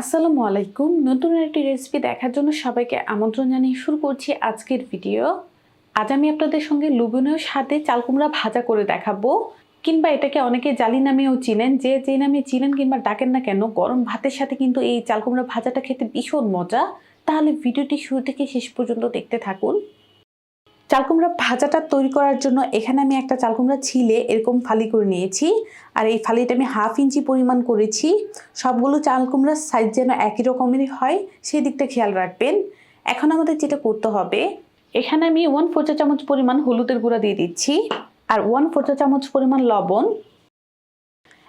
আসসালামু আলাইকুম। নতুন একটি রেসিপি দেখার জন্য সবাইকে আমন্ত্রণ জানিয়ে শুরু করছি আজকের ভিডিও। আজ আমি আপনাদের সঙ্গে লোভনীয় স্বাদে চাল কুমড়া ভাজা করে দেখাবো, কিংবা এটাকে অনেকে জালি নামেও চিনেন। যে নামে চিনেন কিংবা ডাকেন না কেন, গরম ভাতের সাথে কিন্তু এই চাল কুমড়া ভাজাটা খেতে ভীষণ মজা। তাহলে ভিডিওটি শুরু থেকে শেষ পর্যন্ত দেখতে থাকুন। চাল কুমড়া ভাজাটা তৈরি করার জন্য এখানে আমি একটা চাল কুমড়া ছিলে এরকম ফালি করে নিয়েছি, আর এই ফালিটা আমি 1/2 ইঞ্চি পরিমাণ করেছি। সবগুলো চাল কুমড়ার সাইজ যেন একই রকমেরই হয় সেই দিকটা খেয়াল রাখবেন। এখন আমাদের যেটা করতে হবে, এখানে আমি 1/4 চা চামচ পরিমাণ হলুদের গুঁড়া দিয়ে দিচ্ছি আর 1/4 চা চামচ পরিমাণ লবণ।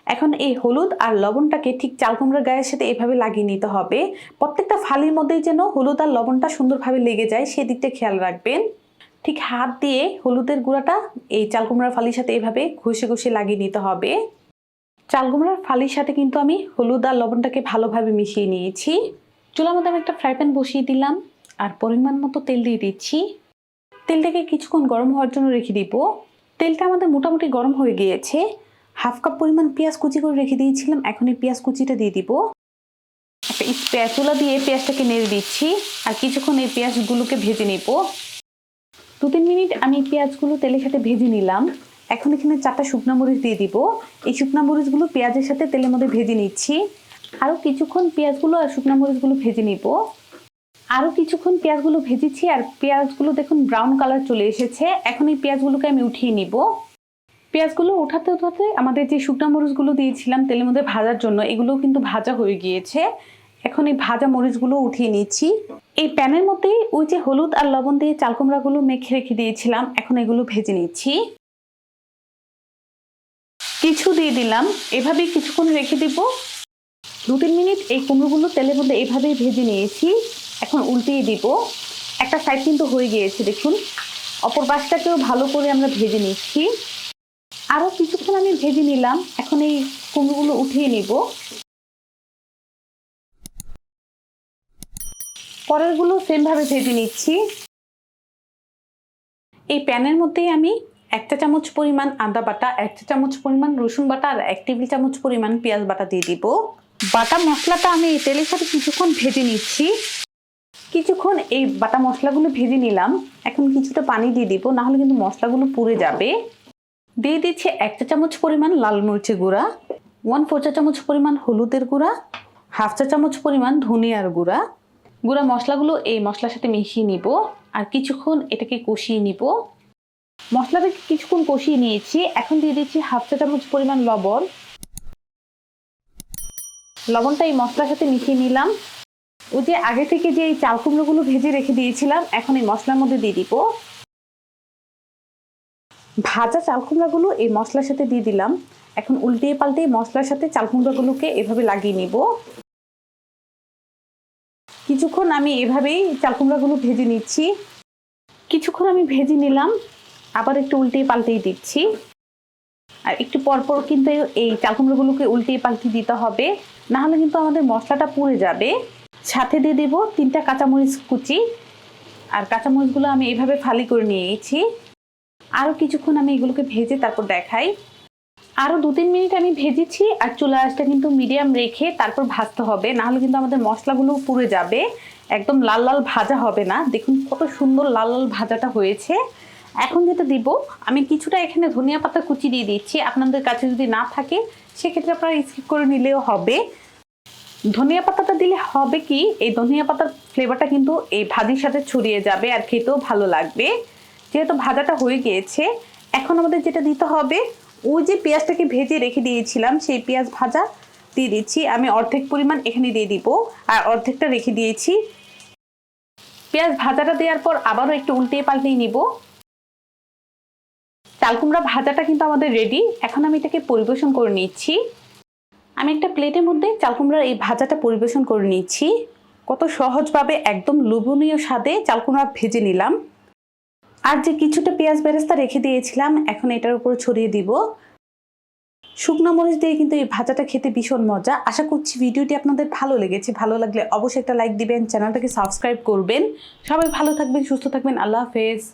এখন এই হলুদ আর লবণটাকে ঠিক চাল কুমড়ার গায়ের সাথে এভাবে লাগিয়ে নিতে হবে। প্রত্যেকটা ফালির মধ্যেই যেন হলুদ আর লবণটা সুন্দরভাবে লেগে যায় সেই দিকটা খেয়াল রাখবেন। ঠিক হাত দিয়ে হলুদের গুঁড়াটা এই চাল কুমড়ার ফালির সাথে এভাবে ঘষে ঘষে লাগিয়ে নিতে হবে। চাল কুমড়ার ফালির সাথে কিন্তু আমি হলুদ আর লবণটাকে ভালোভাবে মিশিয়ে নিয়েছি। চুলার মধ্যে আমি একটা ফ্রাই প্যান বসিয়ে দিলাম আর পরিমাণ মতো তেল দিয়ে দিচ্ছি। তেলটাকে কিছুক্ষণ গরম হওয়ার জন্য রেখে দিব। তেলটা আমাদের মোটামুটি গরম হয়ে গিয়েছে। 1/2 কাপ পরিমাণ পেঁয়াজ কুচি করে রেখে দিয়েছিলাম, এখন এই পেঁয়াজ কুচিটা দিয়ে দিব। একটা স্প্যাচুলা দিয়ে পেঁয়াজটাকে নেড়ে দিচ্ছি আর কিছুক্ষণ এই পেঁয়াজগুলোকে ভেজে নেব। 2-3 মিনিট আমি পেঁয়াজগুলো তেলের সাথে ভেজে নিলাম। এখন এখানে 4টা শুকনা মরিচ দিয়ে দিব। এই শুকনা মরিচগুলো পেঁয়াজের সাথে তেলের মধ্যে ভেজে নিচ্ছি। আরও কিছুক্ষণ পেঁয়াজগুলো আর শুকনা মরিচগুলো ভেজে নিব। আরও কিছুক্ষণ পেঁয়াজগুলো ভেজেছি আর পেঁয়াজগুলো দেখুন ব্রাউন কালার চলে এসেছে। এখন এই পেঁয়াজগুলোকে আমি উঠিয়ে নিব। পেঁয়াজগুলো উঠাতে উঠাতে আমাদের যে শুকনা মরিচগুলো দিয়েছিলাম তেলের মধ্যে ভাজার জন্য, এগুলোও কিন্তু ভাজা হয়ে গিয়েছে। এখন এই ভাজা মরিচগুলো উঠিয়ে নিচ্ছি। এই প্যানের মধ্যে ওই যে হলুদ আর লবণ দিয়ে চাল কুমড়াগুলো মেখে রেখে দিয়েছিলাম, এখন এগুলো ভেজে নিচ্ছি। কিছু দিয়ে দিলাম, এভাবেই কিছুক্ষণ রেখে দিব। 2-3 মিনিট এই কুমড়োগুলো তেলের মধ্যে এভাবেই ভেজে নিয়েছি। এখন উল্টিয়ে দিব। একটা সাইড কিন্তু হয়ে গিয়েছে দেখুন। অপর পাশটাকেও ভালো করে আমরা ভেজে নিচ্ছি। আরও কিছুক্ষণ আমি ভেজে নিলাম। এখন এই কুমড়োগুলো উঠিয়ে নিব। পরেরগুলো সেমভাবে ভেজে নিচ্ছি। এই প্যানের মধ্যেই আমি 1 চা চামচ পরিমাণ আদা বাটা, 1 চা চামচ পরিমাণ রসুন বাটা আর 1 টেবিল চামচ পরিমাণ পেঁয়াজ বাটা দিয়ে দিব। বাটা মশলাটা আমি এই তেলের সাথে কিছুক্ষণ ভেজে নিচ্ছি। কিছুক্ষণ এই বাটা মশলাগুলো ভেজে নিলাম। এখন কিছুটা পানি দিয়ে দিব, নাহলে কিন্তু মশলাগুলো পুড়ে যাবে। দিয়ে দিচ্ছি 1 চা চামচ পরিমাণ লাল মরিচের গুঁড়া, 1/4 চা চামচ পরিমাণ হলুদের গুঁড়া, 1/2 চা চামচ পরিমাণ ধনিয়ার গুঁড়া। গুঁড়া মশলাগুলো এই মশলার সাথে মিশিয়ে নিব আর কিছুক্ষণ এটাকে কষিয়ে নিব। মশলাটাকে কিছুক্ষণ কষিয়ে নিয়েছি। এখন দিয়ে দিচ্ছি 1/2 চা চামচ পরিমাণ লবণ। লবণটা এই মশলার সাথে মিশিয়ে নিলাম। ওই যে আগে থেকে যে এই চাল কুমড়োগুলো ভেজে রেখে দিয়েছিলাম, এখন এই মশলার মধ্যে দিয়ে দিব। ভাজা চাল কুমড়াগুলো এই মশলার সাথে দিয়ে দিলাম। এখন উল্টিয়ে পাল্টিয়ে মশলার সাথে চাল কুমড়াগুলোকে এভাবে লাগিয়ে নিব। কিছুক্ষণ আমি এভাবেই চাল কুমড়াগুলো ভেজে নিচ্ছি। কিছুক্ষণ আমি ভেজে নিলাম, আবার একটু উল্টিয়ে পাল্টিয়ে দিচ্ছি। আর একটু পরপর কিন্তু এই চাল কুমড়োগুলোকে উল্টিয়ে পাল্টিয়ে দিতে হবে, না হলে কিন্তু আমাদের মশলাটা পুড়ে যাবে। সাথে দিয়ে দেব 3টা কাঁচামরিচ কুচি, আর কাঁচামরিচগুলো আমি এইভাবে ফালি করে নিয়েছি। আরও কিছুক্ষণ আমি এগুলোকে ভেজে তারপর দেখাই। আরও 2-3 মিনিট আমি ভেজেছি আর চুলা আঁচটা কিন্তু মিডিয়াম রেখে তারপর ভাজতে হবে, না হলে কিন্তু আমাদের মশলাগুলো পুড়ে যাবে। একদম লাল লাল ভাজা হবে না। দেখুন কত সুন্দর লাল লাল ভাজাটা হয়েছে। এখন যেটা দিব, আমি কিছুটা এখানে ধনিয়া পাতা কুচি দিয়ে দিচ্ছি। আপনাদের কাছে যদি না থাকে সেক্ষেত্রে আপনারা স্কিপ করে নিলেও হবে। ধনিয়া পাতাটা দিলে হবে কি, এই ধনিয়া পাতার ফ্লেভারটা কিন্তু এই ভাজির সাথে ছড়িয়ে যাবে আর খেতেও ভালো লাগবে। যেহেতু ভাজাটা হয়ে গিয়েছে, এখন আমাদের যেটা দিতে হবে, ওই যে পেঁয়াজটাকে ভেজে রেখে দিয়েছিলাম সেই পেঁয়াজ ভাজা দিয়ে দিচ্ছি। আমি অর্ধেক পরিমাণ এখানে দিয়ে দিব আর অর্ধেকটা রেখে দিয়েছি। পেঁয়াজ ভাজাটা দেওয়ার পর আবারও একটু উল্টিয়ে পাল্টিয়ে নিব। চাল কুমড়া ভাজাটা কিন্তু আমাদের রেডি। এখন আমি এটাকে পরিবেশন করে নিচ্ছি। আমি একটা প্লেটের মধ্যে চাল কুমড়ার এই ভাজাটা পরিবেশন করে নিচ্ছি। কত সহজভাবে একদম লোভনীয় স্বাদে চাল কুমড়া ভেজে নিলাম। আর যে কিছুটা পেঁয়াজ বেরেস্তা রেখে দিয়েছিলাম, এখন এটার উপর ছড়িয়ে দিব। শুকনো মরিচ দিয়ে কিন্তু এই ভাজাটা খেতে ভীষণ মজা। আশা করছি ভিডিওটি আপনাদের ভালো লেগেছে। ভালো লাগলে অবশ্যই একটা লাইক দিবেন, চ্যানেলটাকে সাবস্ক্রাইব করবেন। সবাই ভালো থাকবেন, সুস্থ থাকবেন। আল্লাহ হাফেজ।